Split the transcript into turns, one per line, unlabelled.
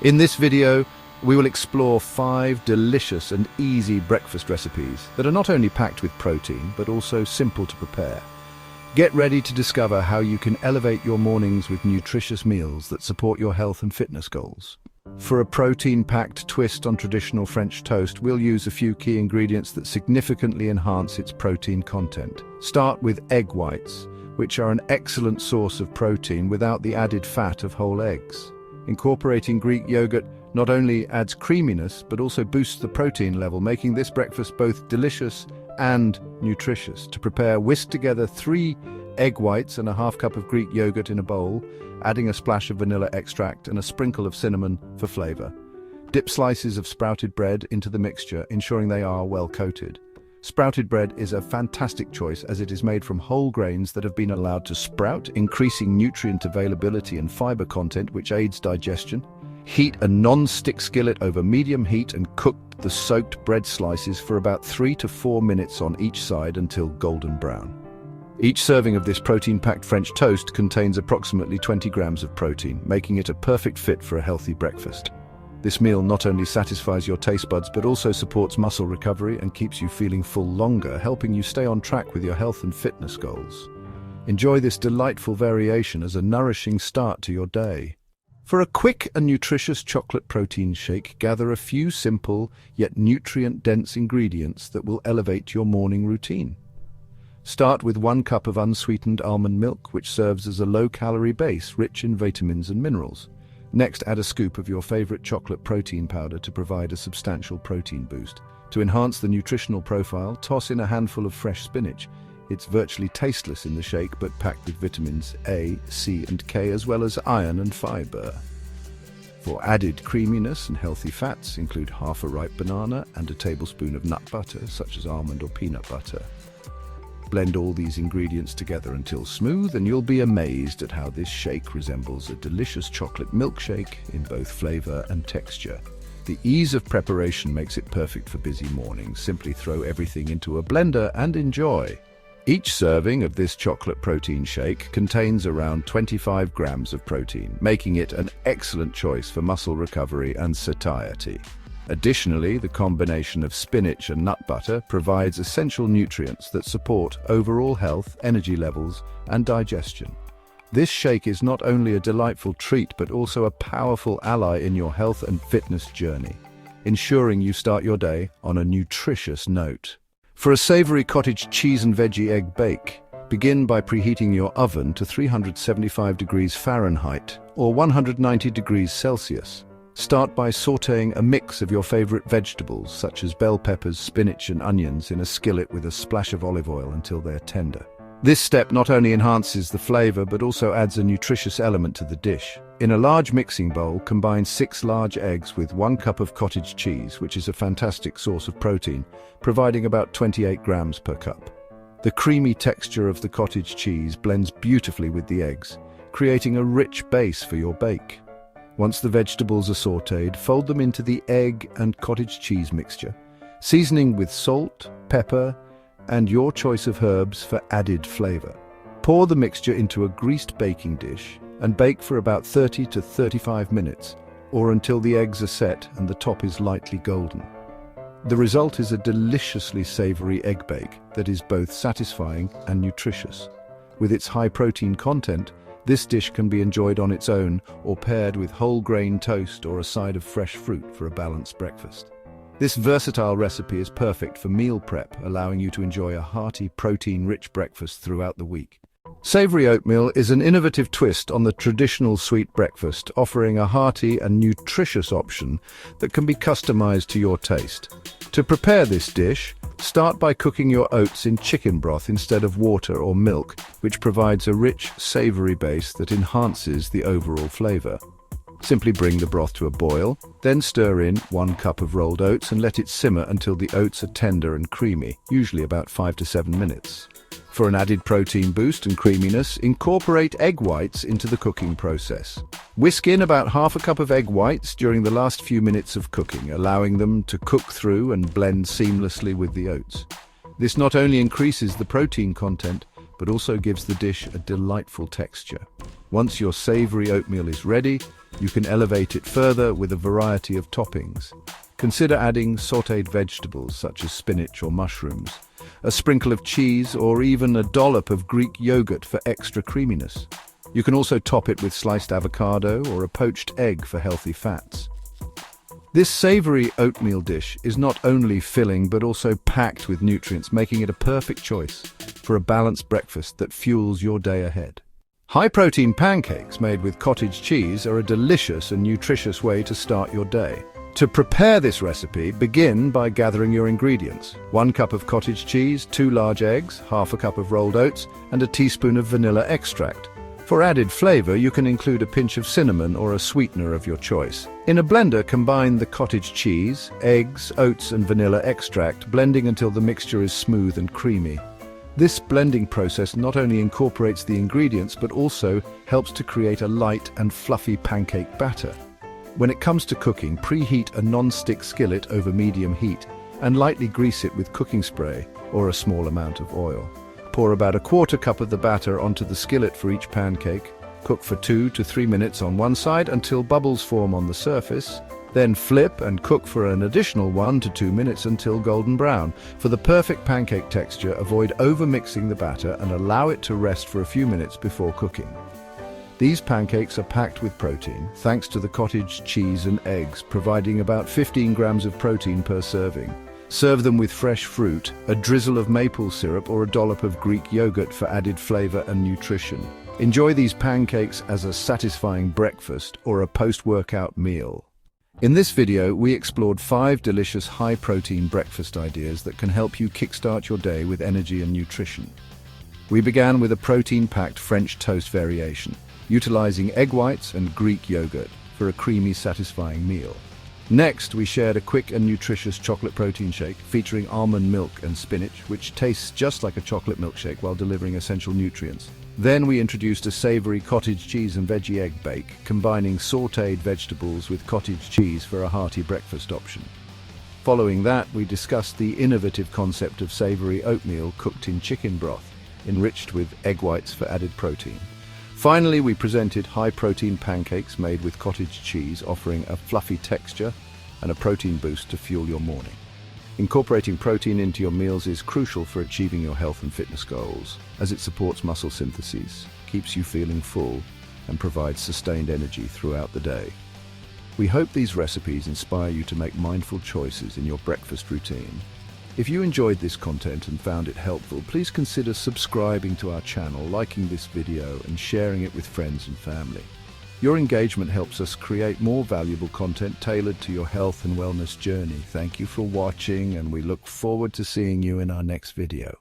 In this video, we will explore 5 delicious and easy breakfast recipes that are not only packed with protein, but also simple to prepare. Get ready to discover how you can elevate your mornings with nutritious meals that support your health and fitness goals. For a protein-packed twist on traditional French toast, we'll use a few key ingredients that significantly enhance its protein content. Start with egg whites, which are an excellent source of protein without the added fat of whole eggs. Incorporating Greek yogurt not only adds creaminess, but also boosts the protein level, making this breakfast both delicious and nutritious. To prepare, whisk together 3 egg whites and a half cup of Greek yogurt in a bowl, adding a splash of vanilla extract and a sprinkle of cinnamon for flavor. Dip slices of sprouted bread into the mixture, ensuring they are well coated. Sprouted bread is a fantastic choice as it is made from whole grains that have been allowed to sprout, increasing nutrient availability and fiber content, which aids digestion. Heat a non-stick skillet over medium heat and cook the soaked bread slices for about 3 to 4 minutes on each side until golden brown. Each serving of this protein-packed French toast contains approximately 20 grams of protein, making it a perfect fit for a healthy breakfast. This meal not only satisfies your taste buds, but also supports muscle recovery and keeps you feeling full longer, helping you stay on track with your health and fitness goals. Enjoy this delightful variation as a nourishing start to your day. For a quick and nutritious chocolate protein shake, gather a few simple yet nutrient-dense ingredients that will elevate your morning routine. Start with 1 cup of unsweetened almond milk, which serves as a low-calorie base rich in vitamins and minerals. Next, add a scoop of your favorite chocolate protein powder to provide a substantial protein boost. To enhance the nutritional profile, toss in a handful of fresh spinach. It's virtually tasteless in the shake, but packed with vitamins A, C, and K, as well as iron and fiber. For added creaminess and healthy fats, include half a ripe banana and a tablespoon of nut butter, such as almond or peanut butter. Blend all these ingredients together until smooth, and you'll be amazed at how this shake resembles a delicious chocolate milkshake in both flavor and texture. The ease of preparation makes it perfect for busy mornings. Simply throw everything into a blender and enjoy. Each serving of this chocolate protein shake contains around 25 grams of protein, making it an excellent choice for muscle recovery and satiety. Additionally, the combination of spinach and nut butter provides essential nutrients that support overall health, energy levels, and digestion. This shake is not only a delightful treat, but also a powerful ally in your health and fitness journey, ensuring you start your day on a nutritious note. For a savory cottage cheese and veggie egg bake, begin by preheating your oven to 375 degrees Fahrenheit or 190 degrees Celsius. Start by sautéing a mix of your favorite vegetables, such as bell peppers, spinach, and onions, in a skillet with a splash of olive oil until they're tender. This step not only enhances the flavor, but also adds a nutritious element to the dish. In a large mixing bowl, combine 6 large eggs with 1 cup of cottage cheese, which is a fantastic source of protein, providing about 28 grams per cup. The creamy texture of the cottage cheese blends beautifully with the eggs, creating a rich base for your bake. Once the vegetables are sautéed, fold them into the egg and cottage cheese mixture, seasoning with salt, pepper, and your choice of herbs for added flavor. Pour the mixture into a greased baking dish and bake for about 30 to 35 minutes, or until the eggs are set and the top is lightly golden. The result is a deliciously savory egg bake that is both satisfying and nutritious. With its high protein content, this dish can be enjoyed on its own or paired with whole grain toast or a side of fresh fruit for a balanced breakfast. This versatile recipe is perfect for meal prep, allowing you to enjoy a hearty, protein-rich breakfast throughout the week. Savory oatmeal is an innovative twist on the traditional sweet breakfast, offering a hearty and nutritious option that can be customized to your taste. To prepare this dish, start by cooking your oats in chicken broth instead of water or milk, which provides a rich, savory base that enhances the overall flavor. Simply bring the broth to a boil, then stir in 1 cup of rolled oats and let it simmer until the oats are tender and creamy, usually about 5 to 7 minutes. For an added protein boost and creaminess, incorporate egg whites into the cooking process. Whisk in about half a cup of egg whites during the last few minutes of cooking, allowing them to cook through and blend seamlessly with the oats. This not only increases the protein content, but also gives the dish a delightful texture. Once your savory oatmeal is ready, You can elevate it further with a variety of toppings. Consider adding sautéed vegetables such as spinach or mushrooms, a sprinkle of cheese, or even a dollop of Greek yogurt for extra creaminess. You can also top it with sliced avocado or a poached egg for healthy fats. This savory oatmeal dish is not only filling but also packed with nutrients, making it a perfect choice for a balanced breakfast that fuels your day ahead. High-protein pancakes made with cottage cheese are a delicious and nutritious way to start your day. To prepare this recipe, begin by gathering your ingredients. 1 cup of cottage cheese, 2 large eggs, half a cup of rolled oats, and a teaspoon of vanilla extract. For added flavor, you can include a pinch of cinnamon or a sweetener of your choice. In a blender, combine the cottage cheese, eggs, oats, and vanilla extract, blending until the mixture is smooth and creamy. This blending process not only incorporates the ingredients but also helps to create a light and fluffy pancake batter. When it comes to cooking, preheat a non-stick skillet over medium heat and lightly grease it with cooking spray or a small amount of oil. Pour about 1/4 cup of the batter onto the skillet for each pancake. Cook for 2 to 3 minutes on one side until bubbles form on the surface. Then flip and cook for an additional 1 to 2 minutes until golden brown. For the perfect pancake texture, avoid over-mixing the batter and allow it to rest for a few minutes before cooking. These pancakes are packed with protein, thanks to the cottage cheese and eggs, providing about 15 grams of protein per serving. Serve them with fresh fruit, a drizzle of maple syrup, or a dollop of Greek yogurt for added flavor and nutrition. Enjoy these pancakes as a satisfying breakfast or a post-workout meal. In this video, we explored 5 delicious high-protein breakfast ideas that can help you kickstart your day with energy and nutrition. We began with a protein-packed French toast variation, utilizing egg whites and Greek yogurt for a creamy, satisfying meal. Next, we shared a quick and nutritious chocolate protein shake featuring almond milk and spinach, which tastes just like a chocolate milkshake while delivering essential nutrients. Then we introduced a savory cottage cheese and veggie egg bake, combining sautéed vegetables with cottage cheese for a hearty breakfast option. Following that, we discussed the innovative concept of savory oatmeal cooked in chicken broth, enriched with egg whites for added protein. Finally, we presented high-protein pancakes made with cottage cheese, offering a fluffy texture and a protein boost to fuel your morning. Incorporating protein into your meals is crucial for achieving your health and fitness goals, as it supports muscle synthesis, keeps you feeling full, and provides sustained energy throughout the day. We hope these recipes inspire you to make mindful choices in your breakfast routine. If you enjoyed this content and found it helpful, please consider subscribing to our channel, liking this video, and sharing it with friends and family. Your engagement helps us create more valuable content tailored to your health and wellness journey. Thank you for watching, and we look forward to seeing you in our next video.